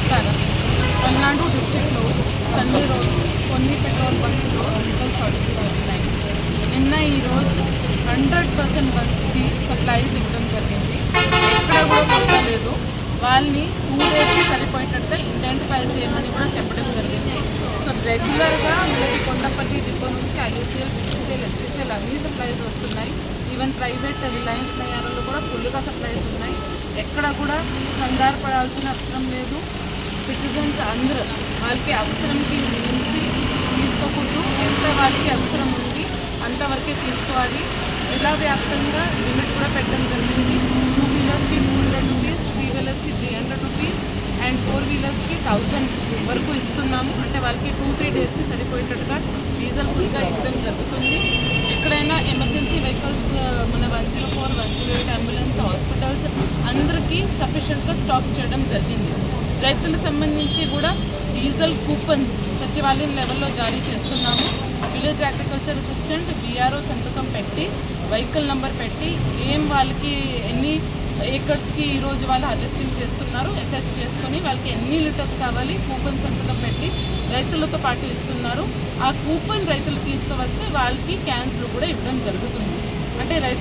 నమస్కారం. పల్నాడు డిస్ట్రిక్ట్లో సండే రోజు కొన్ని పెట్రోల్ బంక్స్లో డీజిల్ షార్టేజెస్ వచ్చినాయి. నిన్న ఈరోజు 100% బంక్స్కి సప్లైస్ ఇవ్వడం జరిగింది. ఎక్కడ కూడా కొట్టలేదు. వాళ్ళని 2 డేస్కి సరిపోయేటట్టుగా ఇండెంట్ ఫైల్ చేయమని కూడా చెప్పడం జరిగింది. సో రెగ్యులర్గా మనకి కొండపల్లి డిపో నుంచి ఐఎస్ఎల్, బిఎస్ఎల్, హెచ్పిసిఎల్ అన్ని సప్లైస్ వస్తున్నాయి. ఈవెన్ ప్రైవేట్ రిలయన్స్ నయాలలో కూడా ఫుల్గా సప్లైస్ ఉన్నాయి. ఎక్కడ కూడా కంగారు పడాల్సిన అవసరం లేదు. సిటిజన్స్ అందరూ వాళ్ళకి అవసరంకి మించి తీసుకోకూడదు. ఎంత వాళ్ళకి అవసరం ఉంది అంతవరకే తీసుకోవాలి. జిల్లా వ్యాప్తంగా లిమిట్ కూడా పెట్టడం జరిగింది. 2 వీలర్స్కి 200 రూపీస్, 3 వీలర్స్కి 300 రూపీస్ అండ్ 4 వీలర్స్కి 1000 వరకు ఇస్తున్నాము. అంటే వాళ్ళకి 2-3 డేస్కి సరిపోయేటట్టుగా డీజిల్ ఫుల్గా ఇవ్వడం జరుగుతుంది. ఎక్కడైనా ఎమర్జెన్సీ వెహికల్స్ మన 104, 108 అంబులెన్స్, హాస్పిటల్స్ అందరికీ సఫిషియెంట్గా స్టాక్ చేయడం జరిగింది. రైతులకు సంబంధించి కూడా డీజిల్ కూపన్స్ సచివాలయం లెవెల్లో జారీ చేస్తున్నాము. విలేజ్ అగ్రికల్చర్ అసిస్టెంట్ బీఆర్ఓ సంతకం పెట్టి వెహికల్ నెంబర్ పెట్టి వాళ్ళకి ఎన్ని ఏకర్స్కి ఈరోజు వాళ్ళు హార్వెస్టింగ్ చేస్తున్నారు అసెస్ చేసుకొని వాళ్ళకి ఎన్ని లీటర్స్ కావాలి కూపన్ సంతకం పెట్టి రైతులతో పాటు ఇస్తున్నారు. ఆ కూపన్ రైతులు తీసుకువస్తే వాళ్ళకి క్యాన్స్లు కూడా ఇవ్వడం జరుగుతుంది. అంటే